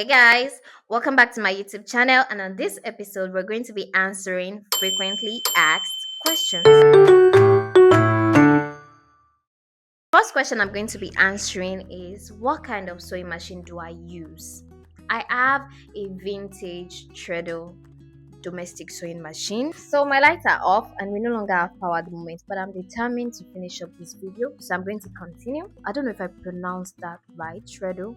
Hey guys, welcome back to my YouTube channel, and on this episode we're going to be answering frequently asked questions. First question I'm going to be answering is, what kind of sewing machine do I use? I have a vintage treadle domestic sewing machine. So my lights are off and we no longer have power at the moment, but I'm determined to finish up this video, so I'm going to continue. I don't know if I pronounced that right. Treadle.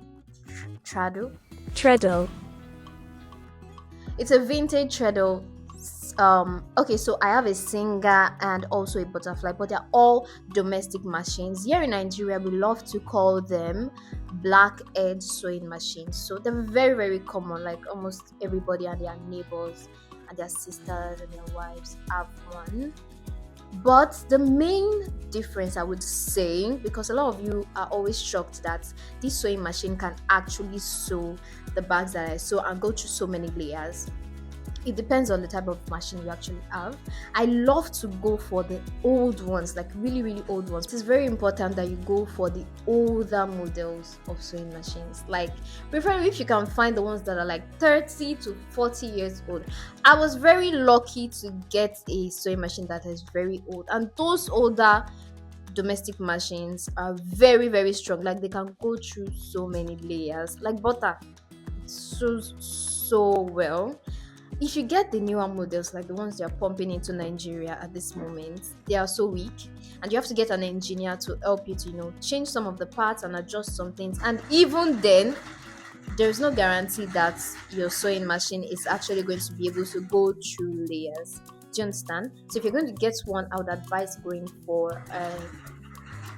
It's a vintage treadle. Okay, so I have a singer and also a butterfly, but they're all domestic machines. Here in Nigeria, we love to call them black edge sewing machines. So they're very, very common. Like almost everybody and their neighbors and their sisters and their wives have one. But the main difference, I would say, because a lot of you are always shocked that this sewing machine can actually sew the bags that I sew and go through so many layers. It depends on the type of machine you actually have. I love to go for the old ones, like really, really old ones. It is very important that you go for the older models of sewing machines. Like, preferably if you can find the ones that are like 30 to 40 years old. I was very lucky to get a sewing machine that is very old, and those older domestic machines are very, very strong. Like, they can go through so many layers, like butter. It sews so well. If you get the newer models, like the ones they are pumping into Nigeria at this moment, they are so weak, and you have to get an engineer to help you to change some of the parts and adjust some things. And even then, there's no guarantee that your sewing machine is actually going to be able to go through layers. Do you understand? So if you're going to get one, I would advise going for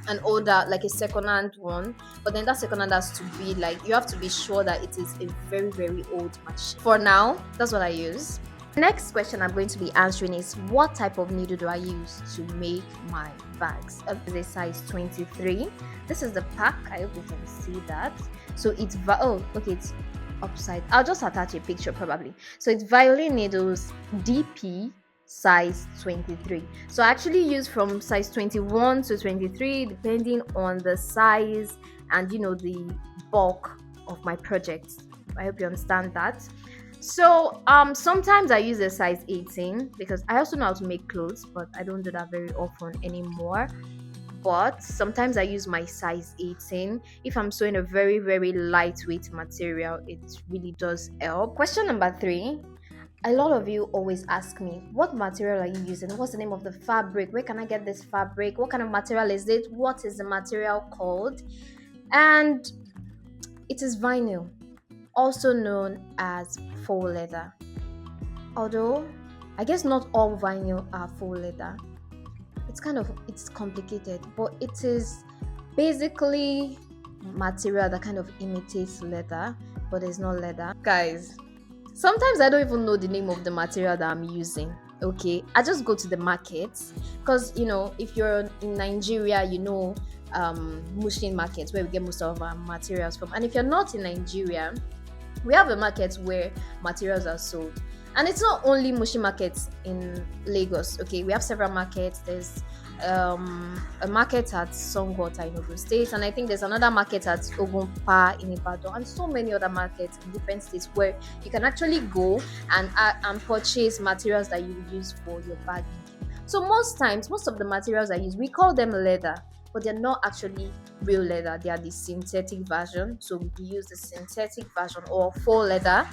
an older, like a second-hand one. But then that second-hand has to be like, you have to be sure that it is a very, very old machine. For now, that's what I use. Next question I'm going to be answering is, what type of needle do I use to make my bags? It's a size 23. This is the pack. I hope you can see that. So it's it's upside. I'll just attach a picture probably. So it's violin needles DP size 23. So I actually use from size 21 to 23 depending on the size and the bulk of my project. I hope you understand that. So sometimes I use a size 18 because I also know how to make clothes, but I don't do that very often anymore. But sometimes I use my size 18 if I'm sewing a very, very lightweight material. It really does help. Question number 3. A lot of you always ask me, what material are you using? What's the name of the fabric? Where can I get this fabric? What kind of material is it? What is the material called? And it is vinyl, also known as faux leather. Although I guess not all vinyl are faux leather. It's complicated, but it is basically material that kind of imitates leather, but it's not leather. Guys, sometimes I don't even know the name of the material that I'm using. Okay, I just go to the market because if you're in Nigeria, Muslim markets where we get most of our materials from. And if you're not in Nigeria, we have a market where materials are sold. And it's not only Muslim markets in Lagos. Okay, we have several markets. There's a market at Songota in Ogun State, and I think there's another market at Ogunpa in Ibadan, and so many other markets in different states where you can actually go and purchase materials that you use for your bag. So most of the materials I use, we call them leather, but they're not actually real leather. They are the synthetic version. So we use the synthetic version or faux leather.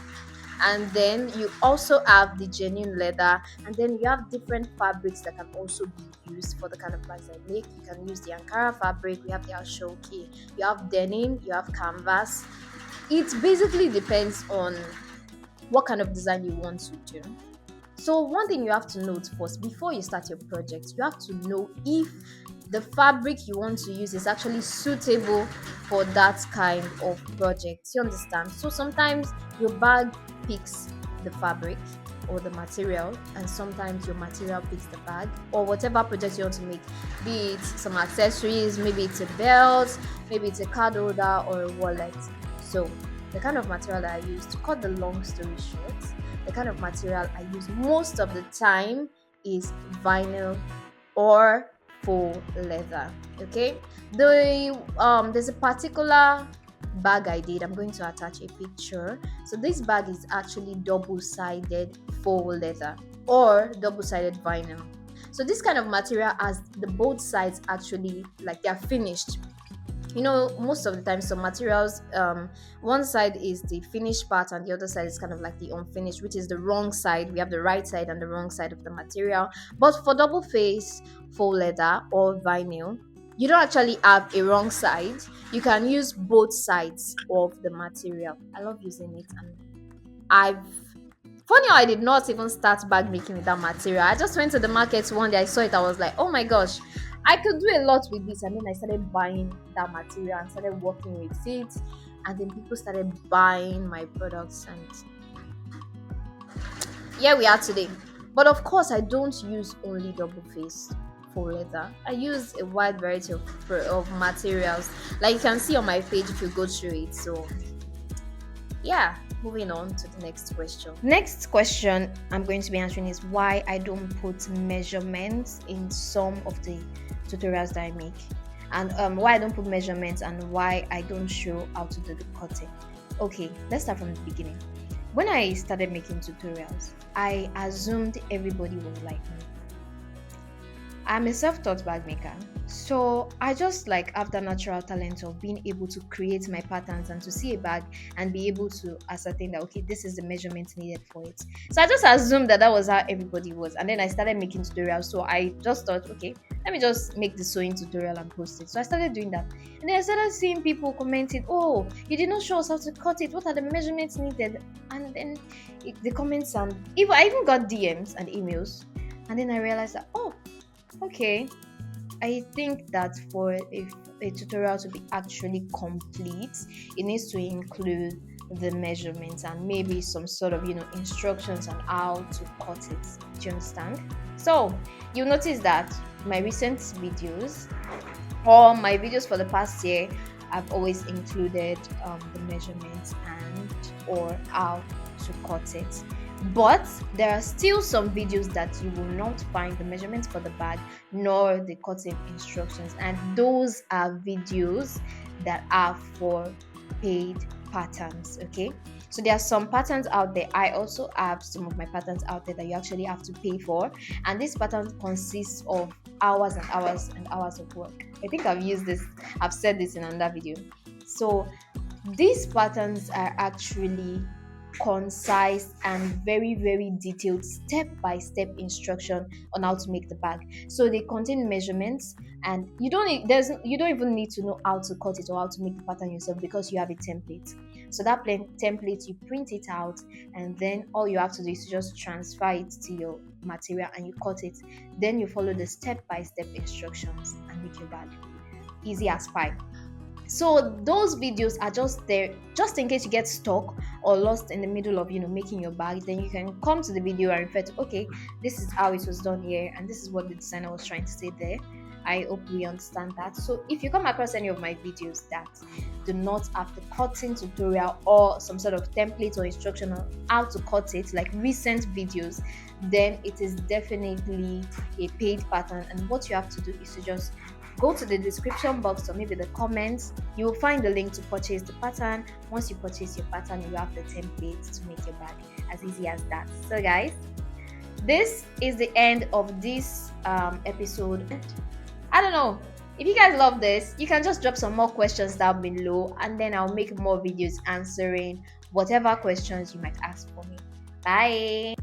And then you also have the genuine leather, and then you have different fabrics that can also be used for the kind of bags I make. You can use the Ankara fabric, we have the Ashoki, you have denim, you have canvas. It basically depends on what kind of design you want to do. So one thing you have to note first, before you start your project, you have to know if the fabric you want to use is actually suitable for that kind of project. You understand? So sometimes your bag picks the fabric or the material, and sometimes your material picks the bag, or whatever project you want to make, be it some accessories, maybe it's a belt, maybe it's a card holder or a wallet. So the kind of material that I use, to cut the long story short, the kind of material I use most of the time is vinyl or faux leather. Okay, there's a particular bag I did, I'm going to attach a picture. So this bag is actually double-sided faux leather or double-sided vinyl. So this kind of material has the both sides actually like they're finished. Most of the time some materials, one side is the finished part and the other side is kind of like the unfinished, which is the wrong side. We have the right side and the wrong side of the material. But for double face faux leather or vinyl, you don't actually have a wrong side. You can use both sides of the material. I love using it, and I've funny how I did not even start bag making with that material. I just went to the market one day, I saw it, I was like, oh my gosh, I could do a lot with this. And then I started buying that material and started working with it, and then people started buying my products, and here we are today. But of course, I don't use only double face faux leather. I use a wide variety of materials, like you can see on my page if you go through it. So yeah, moving on to the next question. Next question I'm going to be answering is why I don't put measurements in some of the tutorials that I make, and why I don't put measurements and why I don't show how to do the cutting. Okay, let's start from the beginning. When I started making tutorials, I assumed everybody was like me. I'm a self-taught bag maker, so I just have that natural talent of being able to create my patterns and to see a bag and be able to ascertain that, okay, this is the measurement needed for it. So I just assumed that was how everybody was, and then I started making tutorials. So I just thought, okay, let me just make the sewing tutorial and post it. So I started doing that, and then I started seeing people commenting, oh, you did not show us how to cut it, what are the measurements needed? And then the comments, and I even got DMs and emails, and then I realized that, oh, okay, I think that for a tutorial to be actually complete, it needs to include the measurements and maybe some sort of instructions on how to cut it. Do you understand? So you'll notice that my recent videos or my videos for the past year, I've always included the measurements and or how to cut it. But there are still some videos that you will not find the measurements for the bag nor the cutting instructions, and those are videos that are for paid patterns. Okay, so there are some patterns out there. I also have some of my patterns out there that you actually have to pay for, and this pattern consists of hours and hours and hours of work. I think I've said this in another video. So these patterns are actually concise and very, very detailed step-by-step instruction on how to make the bag. So they contain measurements, and you don't even need to know how to cut it or how to make the pattern yourself, because you have a template. So that template, you print it out, and then all you have to do is to just transfer it to your material and you cut it. Then you follow the step-by-step instructions and make your bag. Easy as pie. So those videos are just there just in case you get stuck or lost in the middle of making your bag. Then you can come to the video and refer to, okay, this is how it was done here, and this is what the designer was trying to say there. I hope we understand that. So if you come across any of my videos that do not have the cutting tutorial or some sort of template or instruction on how to cut it, like recent videos, then it is definitely a paid pattern, and what you have to do is to just go to the description box or maybe the comments. You will find the link to purchase the pattern. Once you purchase your pattern, you have the template to make your bag. As easy as that. So guys, this is the end of this episode. I don't know, if you guys love this, you can just drop some more questions down below, and then I'll make more videos answering whatever questions you might ask for me. Bye.